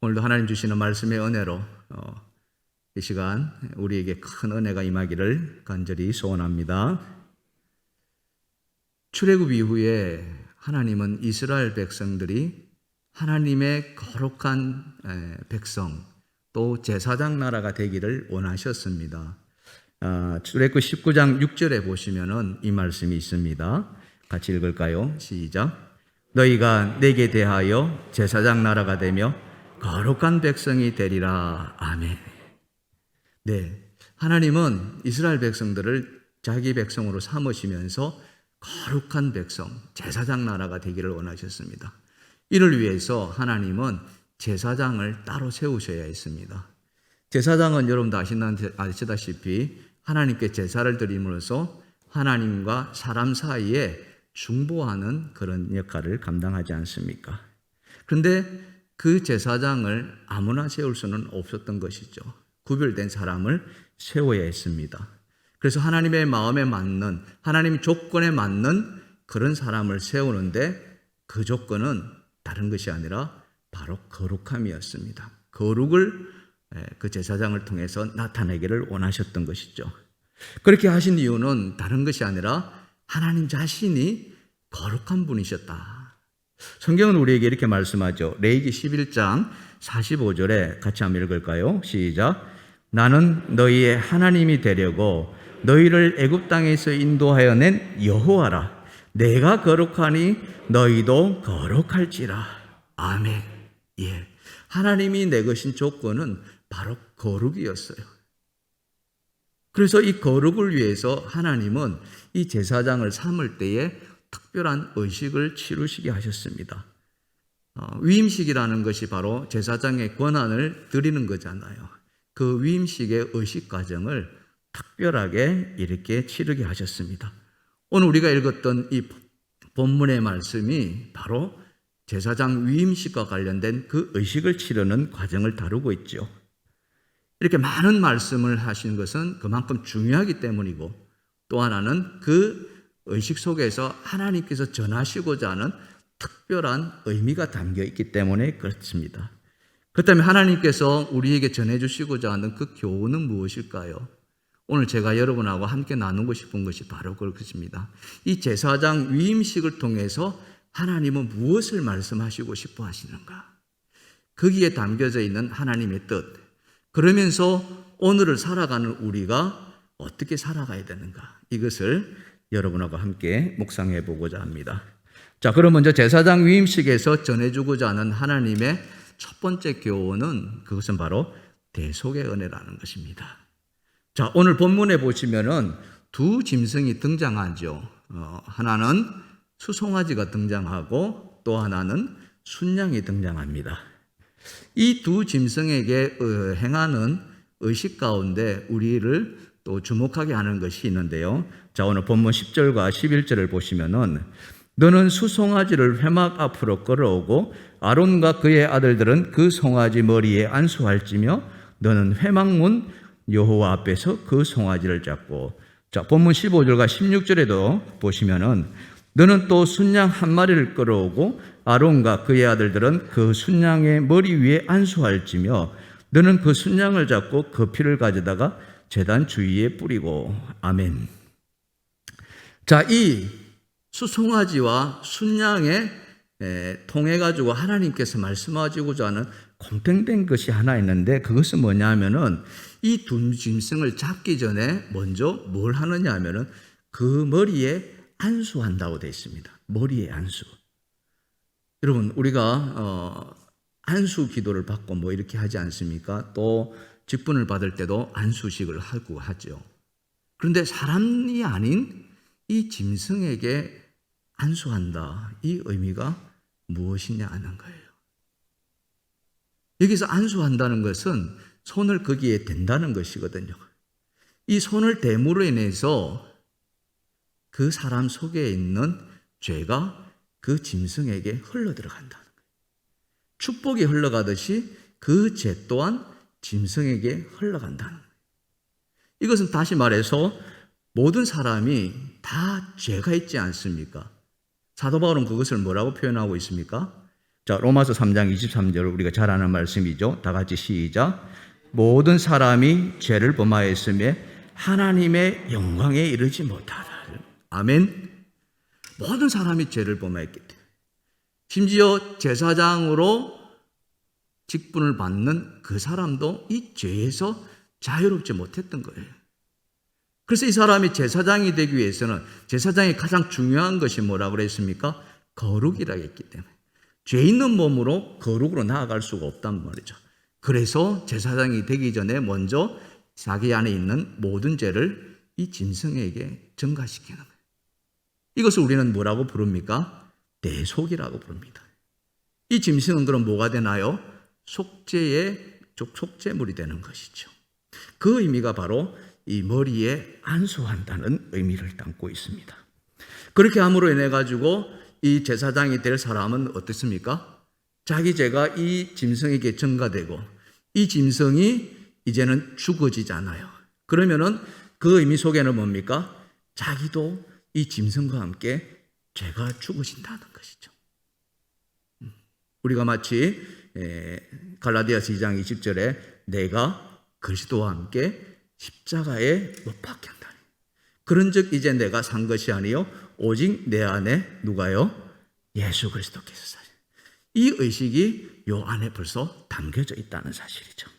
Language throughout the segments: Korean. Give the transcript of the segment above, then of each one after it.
오늘도 하나님 주시는 말씀의 은혜로 이 시간 우리에게 큰 은혜가 임하기를 간절히 소원합니다. 출애굽 이후에 하나님은 이스라엘 백성들이 하나님의 거룩한 백성 또 제사장 나라가 되기를 원하셨습니다. 출애굽 19장 6절에 보시면은 이 말씀이 있습니다. 같이 읽을까요? 시작. 너희가 내게 대하여 제사장 나라가 되며 거룩한 백성이 되리라. 아멘. 네, 하나님은 이스라엘 백성들을 자기 백성으로 삼으시면서 거룩한 백성, 제사장 나라가 되기를 원하셨습니다. 이를 위해서 하나님은 제사장을 따로 세우셔야 했습니다. 제사장은 여러분도 아시다시피 하나님께 제사를 드림으로써 하나님과 사람 사이에 중보하는 그런 역할을 감당하지 않습니까? 그런데 그 제사장을 아무나 세울 수는 없었던 것이죠. 구별된 사람을 세워야 했습니다. 그래서 하나님의 마음에 맞는, 하나님 조건에 맞는 그런 사람을 세우는데 그 조건은 다른 것이 아니라 바로 거룩함이었습니다. 거룩을 그 제사장을 통해서 나타내기를 원하셨던 것이죠. 그렇게 하신 이유는 다른 것이 아니라 하나님 자신이 거룩한 분이셨다. 성경은 우리에게 이렇게 말씀하죠. 레위기 11장 45절에 같이 한번 읽을까요? 시작. 나는 너희의 하나님이 되려고 너희를 애굽 땅에서 인도하여 낸 여호와라. 내가 거룩하니 너희도 거룩할지라. 아멘. 예. 하나님이 내거신 조건은 바로 거룩이었어요. 그래서 이 거룩을 위해서 하나님은 이 제사장을 삼을 때에 특별한 의식을 치루시게 하셨습니다. 위임식이라는 것이 바로 제사장의 권한을 드리는 거잖아요. 그 위임식의 의식 과정을 특별하게 이렇게 치르게 하셨습니다. 오늘 우리가 읽었던 이 본문의 말씀이 바로 제사장 위임식과 관련된 그 의식을 치르는 과정을 다루고 있죠. 이렇게 많은 말씀을 하신 것은 그만큼 중요하기 때문이고, 또 하나는 그 의식 속에서 하나님께서 전하시고자 하는 특별한 의미가 담겨 있기 때문에 그렇습니다. 그렇다면 하나님께서 우리에게 전해주시고자 하는 그 교훈은 무엇일까요? 오늘 제가 여러분하고 함께 나누고 싶은 것이 바로 그것입니다. 이 제사장 위임식을 통해서 하나님은 무엇을 말씀하시고 싶어 하시는가? 거기에 담겨져 있는 하나님의 뜻, 그러면서 오늘을 살아가는 우리가 어떻게 살아가야 되는가? 이것을 여러분하고 함께 묵상해 보고자 합니다. 자, 그럼 먼저 제사장 위임식에서 전해주고자 하는 하나님의 첫 번째 교훈은 그것은 바로 대속의 은혜라는 것입니다. 자, 오늘 본문에 보시면은 두 짐승이 등장하죠. 하나는 수송아지가 등장하고 또 하나는 순양이 등장합니다. 이 두 짐승에게 행하는 의식 가운데 우리를 또 주목하게 하는 것이 있는데요. 자, 오늘 본문 10절과 11절을 보시면은 너는 수송아지를 회막 앞으로 끌어오고 아론과 그의 아들들은 그 송아지 머리에 안수할지며 너는 회막문 여호와 앞에서 그 송아지를 잡고. 자, 본문 15절과 16절에도 보시면은 너는 또 순양 한 마리를 끌어오고 아론과 그의 아들들은 그 순양의 머리 위에 안수할지며 너는 그 순양을 잡고 그 피를 가져다가 제단 주위에 뿌리고. 아멘. 자, 이 수송아지와 순양에 통해 가지고 하나님께서 말씀하시고자 하는 공통된 것이 하나 있는데 그것은 뭐냐 하면은 이 두 짐승을 잡기 전에 먼저 뭘 하느냐 하면은 그 머리에 안수한다고 되어 있습니다. 머리에 안수. 여러분, 우리가 안수 기도를 받고 뭐 이렇게 하지 않습니까? 또 직분을 받을 때도 안수식을 하고 하죠. 그런데 사람이 아닌 이 짐승에게 안수한다. 이 의미가 무엇이냐 하는 거예요. 여기서 안수한다는 것은 손을 거기에 댄다는 것이거든요. 이 손을 댐으로 인해서 그 사람 속에 있는 죄가 그 짐승에게 흘러들어간다는 거예요. 축복이 흘러가듯이 그 죄 또한 짐승에게 흘러간다는 거예요. 이것은 다시 말해서 모든 사람이 다 죄가 있지 않습니까? 사도 바울은 그것을 뭐라고 표현하고 있습니까? 자, 로마서 3장 23절 우리가 잘 아는 말씀이죠. 다 같이 시작. 모든 사람이 죄를 범하였으며 하나님의 영광에 이르지 못하다. 아멘. 모든 사람이 죄를 범하였기 때문에 심지어 제사장으로 직분을 받는 그 사람도 이 죄에서 자유롭지 못했던 거예요. 그래서 이 사람이 제사장이 되기 위해서는 제사장이 가장 중요한 것이 뭐라고 그랬습니까? 거룩이라고 했기 때문에 죄 있는 몸으로 거룩으로 나아갈 수가 없단 말이죠. 그래서 제사장이 되기 전에 먼저 자기 안에 있는 모든 죄를 이 짐승에게 전가시키는 거예요. 이것을 우리는 뭐라고 부릅니까? 대속이라고 부릅니다. 이 짐승은 그럼 뭐가 되나요? 속죄물이 되는 것이죠. 그 의미가 바로 이 머리에 안수한다는 의미를 담고 있습니다. 그렇게 함으로 인해 가지고 이 제사장이 될 사람은 어떻습니까? 자기 죄가 이 짐승에게 전가되고 이 짐승이 이제는 죽어지잖아요. 그러면은 그 의미 속에는 뭡니까? 자기도 이 짐승과 함께 죄가 죽어진다는 것이죠. 우리가 마치 갈라디아서 2장 20절에 내가 그리스도와 함께 십자가에 못 박혔다니. 그런즉 이제 내가 산 것이 아니요 오직 내 안에 누가요? 예수 그리스도께서 사신. 이 의식이 요 안에 벌써 담겨져 있다는 사실이죠.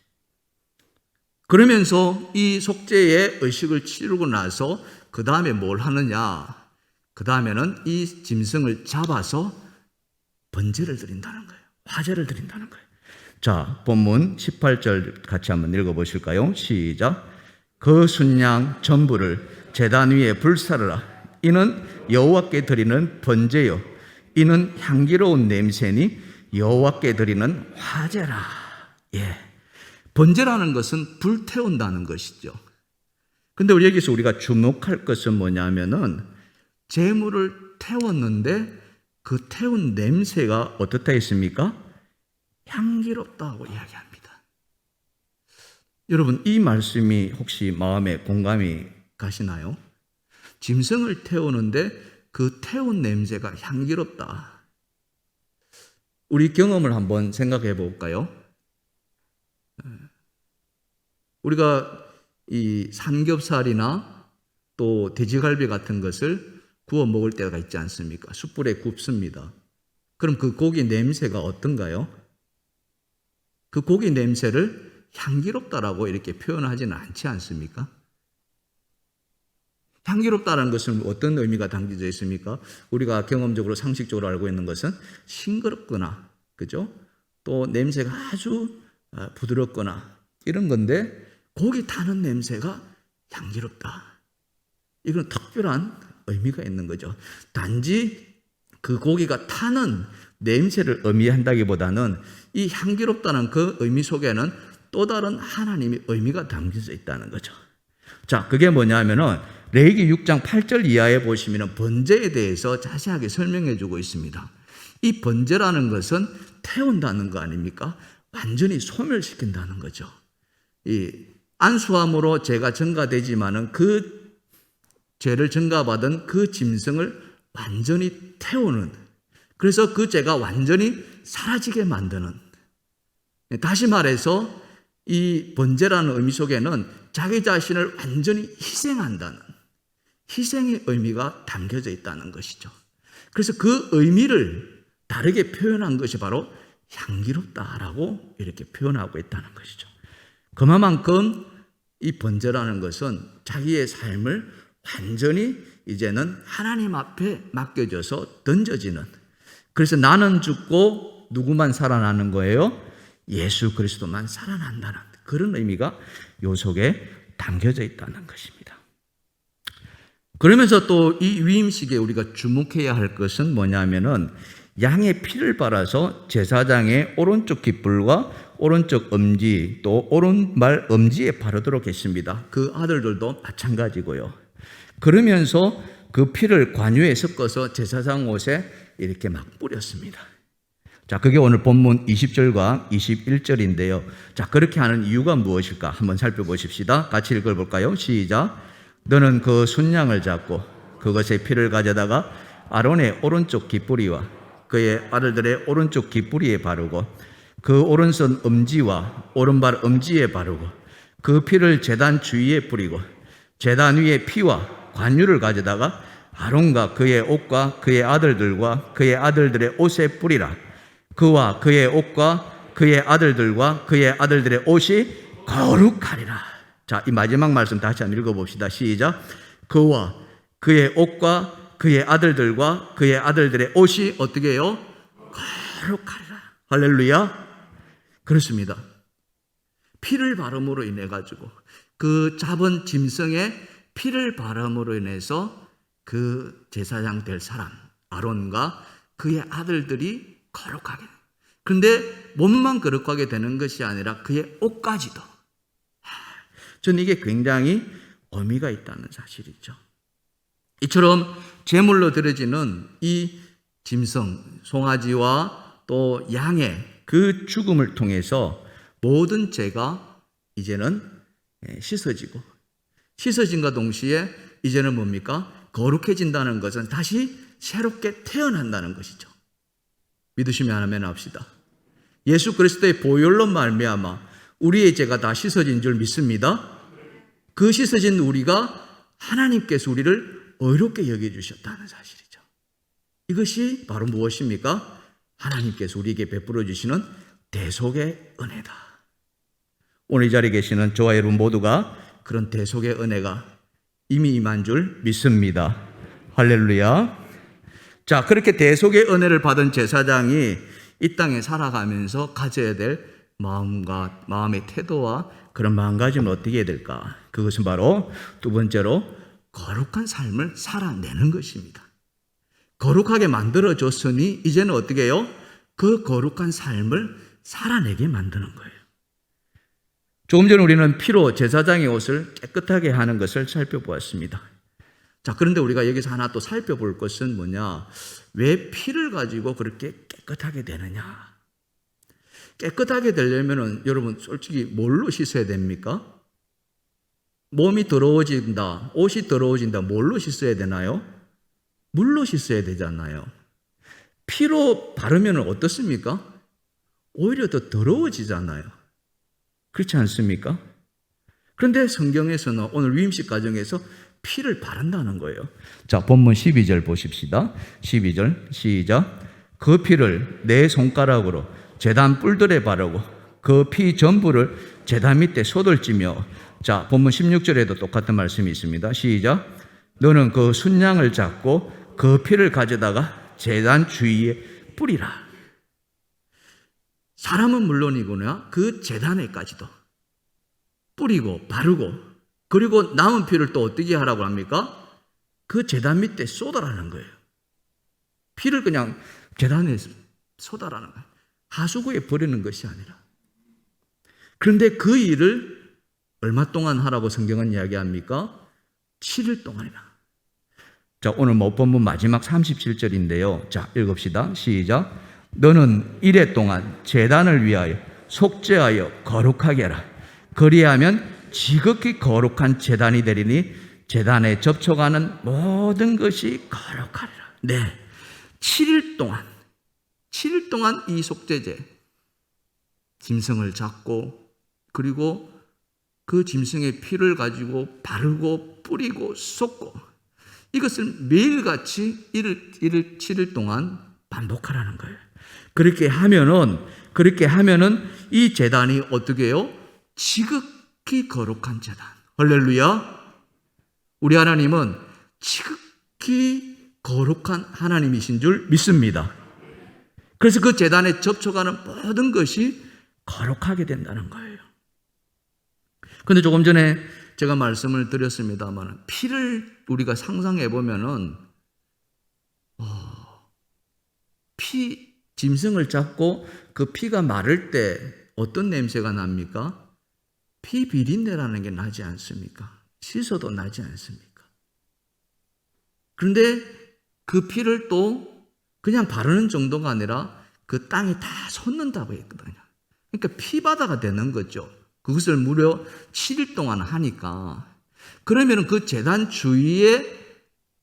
그러면서 이 속죄의 의식을 치르고 나서 그 다음에 뭘 하느냐? 그 다음에는 이 짐승을 잡아서 번제를 드린다는 거예요. 화제를 드린다는 거예요. 자, 본문 18절 같이 한번 읽어보실까요? 시작. 그 순양 전부를 제단 위에 불사르라. 이는 여호와께 드리는 번제요 이는 향기로운 냄새니 여호와께 드리는 화제라. 예, 번제라는 것은 불태운다는 것이죠. 근데 우리 여기서 우리가 주목할 것은 뭐냐면은 제물을 태웠는데 그 태운 냄새가 어떻다 했습니까? 향기롭다고 이야기합니다. 여러분, 이 말씀이 혹시 마음에 공감이 가시나요? 짐승을 태우는데 그 태운 냄새가 향기롭다. 우리 경험을 한번 생각해 볼까요? 우리가 이 삼겹살이나 또 돼지갈비 같은 것을 구워 먹을 때가 있지 않습니까? 숯불에 굽습니다. 그럼 그 고기 냄새가 어떤가요? 그 고기 냄새를 향기롭다라고 이렇게 표현하지는 않지 않습니까? 향기롭다는 것은 어떤 의미가 담겨져 있습니까? 우리가 경험적으로 상식적으로 알고 있는 것은 싱그럽거나, 그죠? 또 냄새가 아주 부드럽거나 이런 건데 고기 타는 냄새가 향기롭다. 이건 특별한 의미가 있는 거죠. 단지 그 고기가 타는 냄새를 의미한다기보다는 이 향기롭다는 그 의미 속에는 또 다른 하나님의 의미가 담겨져 있다는 거죠. 자, 그게 뭐냐면은 레위기 6장 8절 이하에 보시면 번제에 대해서 자세하게 설명해 주고 있습니다. 이 번제라는 것은 태운다는 거 아닙니까? 완전히 소멸시킨다는 거죠. 이 안수함으로 죄가 전가되지만은 그 죄를 전가받은 그 짐승을 완전히 태우는, 그래서 그 죄가 완전히 사라지게 만드는, 다시 말해서 이 번제라는 의미 속에는 자기 자신을 완전히 희생한다는 희생의 의미가 담겨져 있다는 것이죠. 그래서 그 의미를 다르게 표현한 것이 바로 향기롭다라고 이렇게 표현하고 있다는 것이죠. 그만큼 이 번제라는 것은 자기의 삶을 완전히 이제는 하나님 앞에 맡겨져서 던져지는, 그래서 나는 죽고 누구만 살아나는 거예요? 예수 그리스도만 살아난다는 그런 의미가 요 속에 담겨져 있다는 것입니다. 그러면서 또 이 위임식에 우리가 주목해야 할 것은 뭐냐면은 양의 피를 발라서 제사장의 오른쪽 깃불과 오른쪽 엄지 또 오른발 엄지에 바르도록 했습니다. 그 아들들도 마찬가지고요. 그러면서 그 피를 관유에 섞어서 제사장 옷에 이렇게 막 뿌렸습니다. 자, 그게 오늘 본문 20절과 21절인데요. 자, 그렇게 하는 이유가 무엇일까? 한번 살펴보십시다. 같이 읽어볼까요? 시작. 너는 그 순양을 잡고 그것의 피를 가져다가 아론의 오른쪽 깃뿌리와 그의 아들들의 오른쪽 깃뿌리에 바르고 그 오른손 엄지와 오른발 엄지에 바르고 그 피를 제단 주위에 뿌리고 제단 위에 피와 관유를 가져다가 아론과 그의 옷과 그의 아들들과 그의 아들들의 옷에 뿌리라. 그와 그의 옷과 그의 아들들과 그의 아들들의 옷이 거룩하리라. 자, 이 마지막 말씀 다시 한번 읽어봅시다. 시작. 그와 그의 옷과 그의 아들들과 그의 아들들의 옷이 어떻게 해요? 거룩하리라. 할렐루야. 그렇습니다. 피를 바름으로 인해 가지고 그 잡은 짐승의 피를 바름으로 인해서 그 제사장 될 사람 아론과 그의 아들들이 거룩하게. 그런데 몸만 거룩하게 되는 것이 아니라 그의 옷까지도. 저는 이게 굉장히 의미가 있다는 사실이죠. 이처럼 제물로 드려지는 이 짐승, 송아지와 또 양의 그 죽음을 통해서 모든 죄가 이제는 씻어지고 씻어진과 동시에 이제는 뭡니까? 거룩해진다는 것은 다시 새롭게 태어난다는 것이죠. 믿으시면 아멘 합시다. 예수 그리스도의 보혈로 말미암아 우리의 죄가 다 씻어진 줄 믿습니다. 그 씻어진 우리가 하나님께서 우리를 의롭게 여겨주셨다는 사실이죠. 이것이 바로 무엇입니까? 하나님께서 우리에게 베풀어 주시는 대속의 은혜다. 오늘 이 자리에 계시는 저와 여러분 모두가 그런 대속의 은혜가 이미 임한 줄 믿습니다. 할렐루야. 자, 그렇게 대속의 은혜를 받은 제사장이 이 땅에 살아가면서 가져야 될 마음과 마음의 태도와 그런 마음가짐은 어떻게 해야 될까? 그것은 바로 두 번째로 거룩한 삶을 살아내는 것입니다. 거룩하게 만들어줬으니 이제는 어떻게 해요? 그 거룩한 삶을 살아내게 만드는 거예요. 조금 전에 우리는 피로 제사장의 옷을 깨끗하게 하는 것을 살펴보았습니다. 자, 그런데 우리가 여기서 하나 또 살펴볼 것은 뭐냐? 왜 피를 가지고 그렇게 깨끗하게 되느냐? 깨끗하게 되려면은 여러분 솔직히 뭘로 씻어야 됩니까? 몸이 더러워진다, 옷이 더러워진다, 뭘로 씻어야 되나요? 물로 씻어야 되잖아요. 피로 바르면 어떻습니까? 오히려 더 더러워지잖아요. 그렇지 않습니까? 그런데 성경에서는 오늘 위임식 과정에서 피를 바른다는 거예요. 자, 본문 12절 보십시다. 12절 시작. 그 피를 내 손가락으로 제단 뿔들에 바르고 그 피 전부를 제단 밑에 쏟을지며. 자, 본문 16절에도 똑같은 말씀이 있습니다. 시작. 너는 그 순양을 잡고 그 피를 가져다가 제단 주위에 뿌리라. 사람은 물론이구나 그 제단에까지도 뿌리고 바르고, 그리고 남은 피를 또 어떻게 하라고 합니까? 그 제단 밑에 쏟아라는 거예요. 피를 그냥 제단에 쏟아라는 거예요. 하수구에 버리는 것이 아니라. 그런데 그 일을 얼마 동안 하라고 성경은 이야기합니까? 7일 동안이나. 자, 오늘 본문 마지막 37절인데요. 자, 읽읍시다. 시작. 너는 이레 동안 제단을 위하여 속죄하여 거룩하게 하라. 그리하면 지극히 거룩한 제단이 되리니 제단에 접촉하는 모든 것이 거룩하리라. 네, 7일 동안 이 속죄제 짐승을 잡고 그리고 그 짐승의 피를 가지고 바르고 뿌리고 쏟고 이것을 매일같이 7일 동안 반복하라는 거예요. 그렇게 하면은 이 제단이 어떻게 해요? 지극히 거룩한 제단. 할렐루야. 우리 하나님은 지극히 거룩한 하나님이신 줄 믿습니다. 그래서 그 제단에 접촉하는 모든 것이 거룩하게 된다는 거예요. 그런데 조금 전에 제가 말씀을 드렸습니다만 피를 우리가 상상해 보면은 짐승을 잡고 그 피가 마를 때 어떤 냄새가 납니까? 피 비린내라는 게 나지 않습니까? 씻어도 나지 않습니까? 그런데 그 피를 또 그냥 바르는 정도가 아니라 그 땅에 다 솟는다고 했거든요. 그러니까 피바다가 되는 거죠. 그것을 무려 7일 동안 하니까. 그러면 그 제단 주위에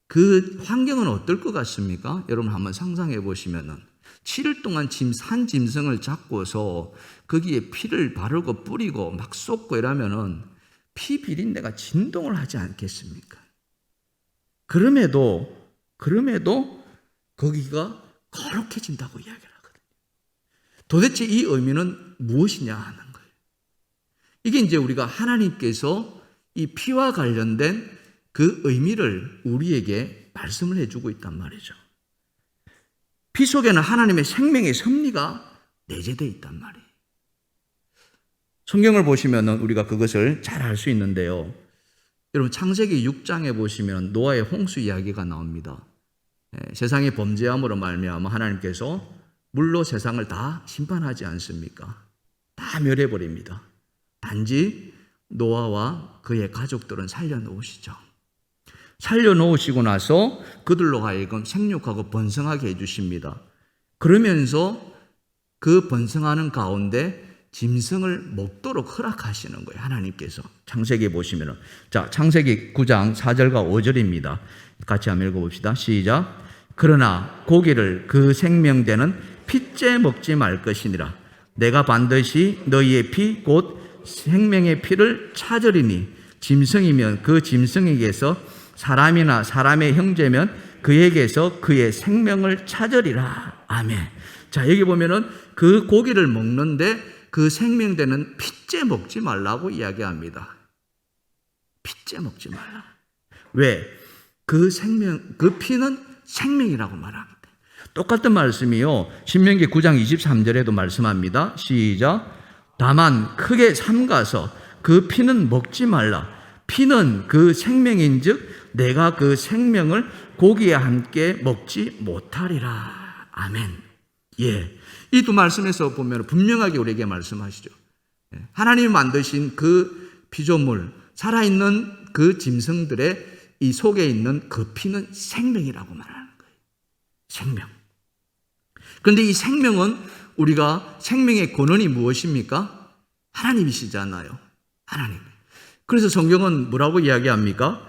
그 환경은 어떨 것 같습니까? 여러분 한번 상상해 보시면은 7일 동안 산 짐승을 잡고서 거기에 피를 바르고 뿌리고 막 쏟고 이러면은 피 비린내가 진동을 하지 않겠습니까? 그럼에도 거기가 거룩해진다고 이야기를 하거든요. 도대체 이 의미는 무엇이냐 하는 거예요. 이게 이제 우리가 하나님께서 이 피와 관련된 그 의미를 우리에게 말씀을 해주고 있단 말이죠. 피 속에는 하나님의 생명의 섭리가 내재되어 있단 말이에요. 성경을 보시면 우리가 그것을 잘 알 수 있는데요. 여러분 창세기 6장에 보시면 노아의 홍수 이야기가 나옵니다. 세상의 범죄함으로 말미암아 하나님께서 물로 세상을 다 심판하지 않습니까? 다 멸해버립니다. 단지 노아와 그의 가족들은 살려놓으시죠. 살려놓으시고 나서 그들로 하여금 생육하고 번성하게 해주십니다. 그러면서 그 번성하는 가운데 짐승을 먹도록 허락하시는 거예요. 하나님께서. 창세기 보시면은. 자, 창세기 9장 4절과 5절입니다. 같이 한번 읽어봅시다. 시작. 그러나 고기를 그 생명되는 핏째 먹지 말 것이니라. 내가 반드시 너희의 피 곧 생명의 피를 찾으리니 짐승이면 그 짐승에게서 사람이나 사람의 형제면 그에게서 그의 생명을 찾으리라. 아멘. 자, 여기 보면은 그 고기를 먹는데 그 생명되는 핏째 먹지 말라고 이야기합니다. 핏째 먹지 말라. 왜? 그 피는 생명이라고 말합니다. 똑같은 말씀이요. 신명기 9장 23절에도 말씀합니다. 시작. 다만 크게 삼가서 그 피는 먹지 말라. 피는 그 생명인즉 내가 그 생명을 고기와 함께 먹지 못하리라. 아멘. 예. 이 두 말씀에서 보면 분명하게 우리에게 말씀하시죠. 하나님이 만드신 그 피조물, 살아있는 그 짐승들의 이 속에 있는 그 피는 생명이라고 말하는 거예요. 생명. 그런데 이 생명은 우리가 생명의 근원이 무엇입니까? 하나님이시잖아요. 하나님. 그래서 성경은 뭐라고 이야기합니까?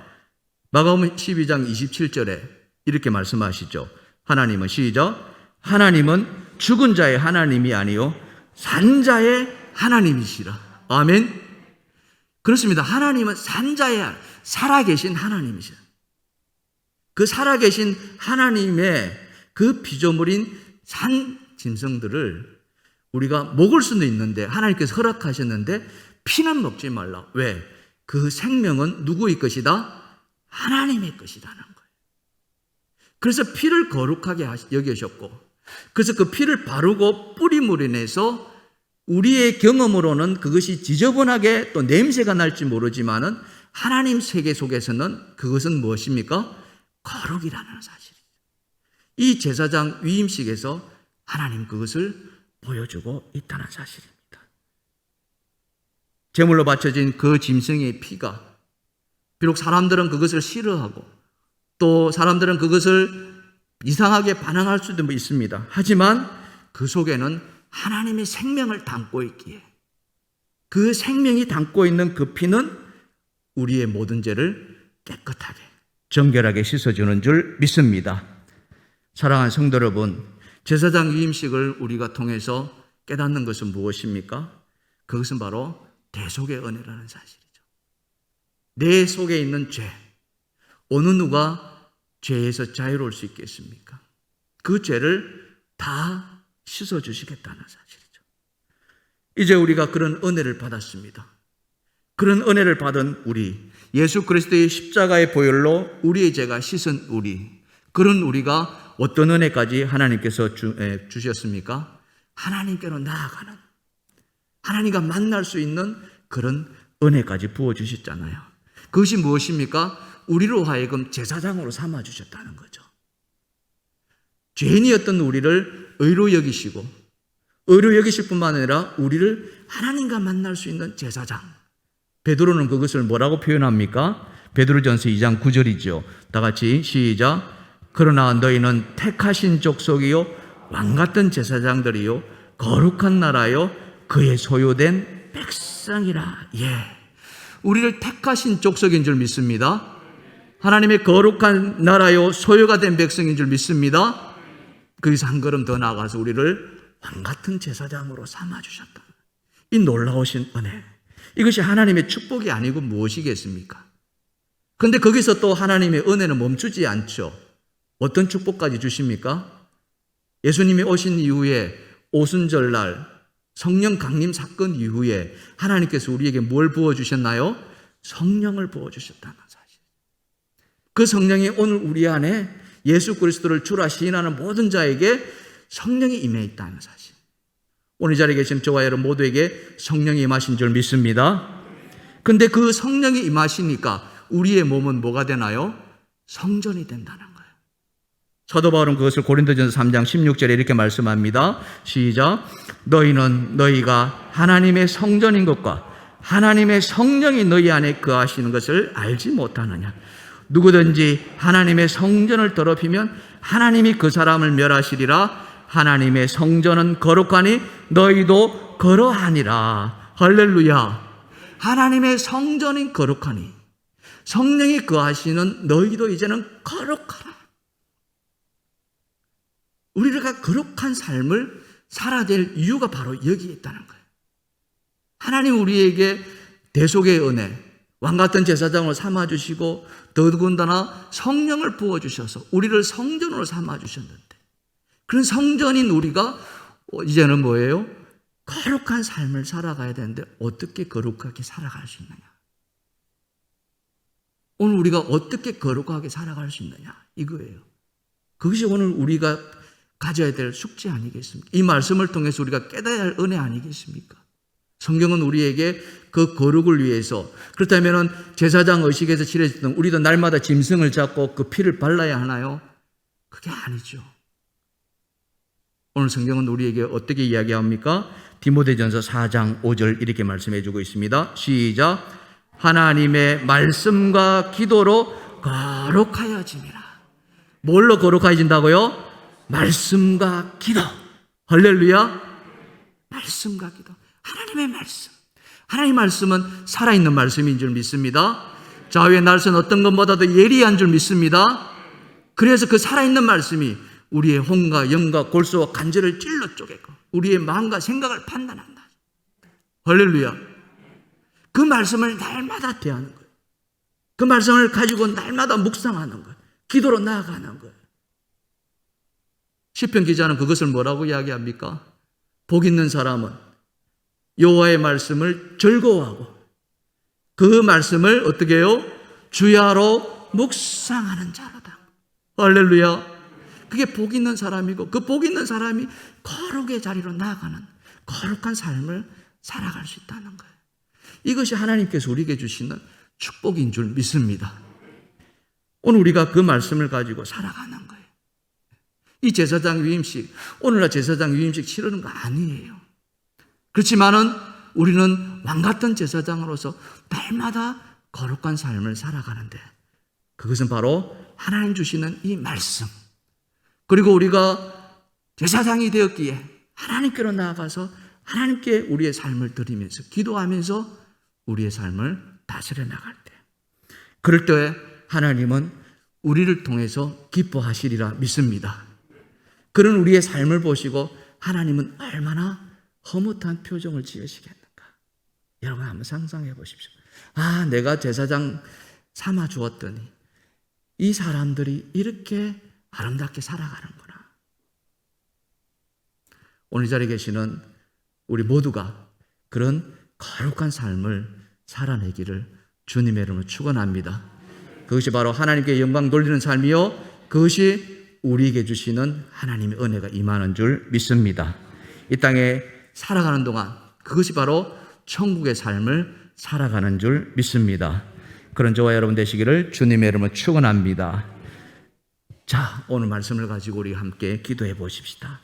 마가복음 12장 27절에 이렇게 말씀하시죠. 하나님은 시작. 하나님은 죽은 자의 하나님이 아니요 산 자의 하나님이시라. 아멘. 그렇습니다. 하나님은 산 자의 살아계신 하나님이시라. 그 살아계신 하나님의 그 피조물인 산 짐승들을 우리가 먹을 수는 있는데 하나님께서 허락하셨는데 피는 먹지 말라. 왜? 그 생명은 누구의 것이다? 하나님의 것이라는 거예요. 그래서 피를 거룩하게 여기셨고, 그래서 그 피를 바르고 뿌림으로 인해서 우리의 경험으로는 그것이 지저분하게 또 냄새가 날지 모르지만은 하나님 세계 속에서는 그것은 무엇입니까? 거룩이라는 사실이죠. 이 제사장 위임식에서 하나님 그것을 보여주고 있다는 사실입니다. 제물로 바쳐진 그 짐승의 피가 비록 사람들은 그것을 싫어하고 또 사람들은 그것을 이상하게 반응할 수도 있습니다. 하지만 그 속에는 하나님의 생명을 담고 있기에 그 생명이 담고 있는 그 피는 우리의 모든 죄를 깨끗하게 정결하게 씻어주는 줄 믿습니다. 사랑하는 성도 여러분, 제사장 위임식을 우리가 통해서 깨닫는 것은 무엇입니까? 그것은 바로 대속의 은혜라는 사실이죠. 내 속에 있는 죄, 어느 누가 죄에서 자유로울 수 있겠습니까? 그 죄를 다 씻어주시겠다는 사실이죠. 이제 우리가 그런 은혜를 받았습니다. 그런 은혜를 받은 우리, 예수 그리스도의 십자가의 보혈로 우리의 죄가 씻은 우리, 그런 우리가 어떤 은혜까지 하나님께서 주셨습니까? 하나님께로 나아가는, 하나님과 만날 수 있는 그런 은혜까지 부어주셨잖아요. 그것이 무엇입니까? 우리로 하여금 제사장으로 삼아주셨다는 거죠. 죄인이었던 우리를 의로 여기시고, 의로 여기실 뿐만 아니라 우리를 하나님과 만날 수 있는 제사장. 베드로는 그것을 뭐라고 표현합니까? 베드로전서 2장 9절이죠. 다 같이 시작. 그러나 너희는 택하신 족속이요 왕같은 제사장들이요 거룩한 나라요 그의 소유된 백성이라. 예, 우리를 택하신 족속인 줄 믿습니다. 하나님의 거룩한 나라요 소유가 된 백성인 줄 믿습니다. 거기서 한 걸음 더 나아가서 우리를 왕같은 제사장으로 삼아주셨다. 이 놀라우신 은혜, 이것이 하나님의 축복이 아니고 무엇이겠습니까? 그런데 거기서 또 하나님의 은혜는 멈추지 않죠. 어떤 축복까지 주십니까? 예수님이 오신 이후에 오순절날 성령 강림 사건 이후에 하나님께서 우리에게 뭘 부어주셨나요? 성령을 부어주셨다는 사실. 그 성령이 오늘 우리 안에 예수 그리스도를 주라 시인하는 모든 자에게 성령이 임해 있다는 사실. 오늘 이 자리에 계신 저와 여러분 모두에게 성령이 임하신 줄 믿습니다. 근데 그 성령이 임하시니까 우리의 몸은 뭐가 되나요? 성전이 된다는 거예요. 사도 바울은 그것을 고린도전서 3장 16절에 이렇게 말씀합니다. 시작. 너희는 너희가 하나님의 성전인 것과 하나님의 성령이 너희 안에 거하시는 것을 알지 못하느냐. 누구든지 하나님의 성전을 더럽히면 하나님이 그 사람을 멸하시리라. 하나님의 성전은 거룩하니 너희도 그러하니라. 할렐루야. 하나님의 성전인 거룩하니 성령이 거하시는 너희도 이제는 거룩하라. 우리가 거룩한 삶을 살아야 될 이유가 바로 여기에 있다는 거예요. 하나님 우리에게 대속의 은혜, 왕같은 제사장으로 삼아주시고 더군다나 성령을 부어주셔서 우리를 성전으로 삼아주셨는데, 그런 성전인 우리가 이제는 뭐예요? 거룩한 삶을 살아가야 되는데 어떻게 거룩하게 살아갈 수 있느냐? 오늘 우리가 어떻게 거룩하게 살아갈 수 있느냐? 이거예요. 그것이 오늘 우리가 가져야 될 숙제 아니겠습니까? 이 말씀을 통해서 우리가 깨달아야 할 은혜 아니겠습니까? 성경은 우리에게 그 거룩을 위해서, 그렇다면 제사장 의식에서 칠해졌던 우리도 날마다 짐승을 잡고 그 피를 발라야 하나요? 그게 아니죠. 오늘 성경은 우리에게 어떻게 이야기합니까? 디모데전서 4장 5절 이렇게 말씀해 주고 있습니다. 시작. 하나님의 말씀과 기도로 거룩하여짐이라. 뭘로 거룩해진다고요? 말씀과 기도. 할렐루야. 말씀과 기도. 하나님의 말씀. 하나님의 말씀은 살아있는 말씀인 줄 믿습니다. 좌우의 날선 어떤 것보다도 예리한 줄 믿습니다. 그래서 그 살아있는 말씀이 우리의 혼과 영과 골수와 간절을 찔러 쪼개고 우리의 마음과 생각을 판단한다. 할렐루야. 그 말씀을 날마다 대하는 거예요. 그 말씀을 가지고 날마다 묵상하는 거예요. 기도로 나아가는 거예요. 시편 기자는 그것을 뭐라고 이야기합니까? 복 있는 사람은 여호와의 말씀을 즐거워하고 그 말씀을 어떻게 해요? 주야로 묵상하는 자로다. 할렐루야. 그게 복 있는 사람이고 그 복 있는 사람이 거룩의 자리로 나아가는 거룩한 삶을 살아갈 수 있다는 거예요. 이것이 하나님께서 우리에게 주시는 축복인 줄 믿습니다. 오늘 우리가 그 말씀을 가지고 살아가는 거예요. 이 제사장 위임식, 오늘날 제사장 위임식 치르는 거 아니에요. 그렇지만은 우리는 왕같은 제사장으로서 날마다 거룩한 삶을 살아가는데 그것은 바로 하나님 주시는 이 말씀, 그리고 우리가 제사장이 되었기에 하나님께로 나아가서 하나님께 우리의 삶을 드리면서 기도하면서 우리의 삶을 다스려 나갈 때, 그럴 때 하나님은 우리를 통해서 기뻐하시리라 믿습니다. 그런 우리의 삶을 보시고 하나님은 얼마나 허무한 표정을 지으시겠는가. 여러분 한번 상상해 보십시오. 아, 내가 제사장 삼아 주었더니 이 사람들이 이렇게 아름답게 살아가는구나. 오늘 이 자리에 계시는 우리 모두가 그런 거룩한 삶을 살아내기를 주님의 이름으로 축원합니다. 그것이 바로 하나님께 영광 돌리는 삶이요, 그것이 우리에게 주시는 하나님의 은혜가 임하는 줄 믿습니다. 이 땅에 살아가는 동안 그것이 바로 천국의 삶을 살아가는 줄 믿습니다. 그런 저와 여러분 되시기를 주님의 이름으로 축원합니다. 자, 오늘 말씀을 가지고 우리 함께 기도해 보십시다.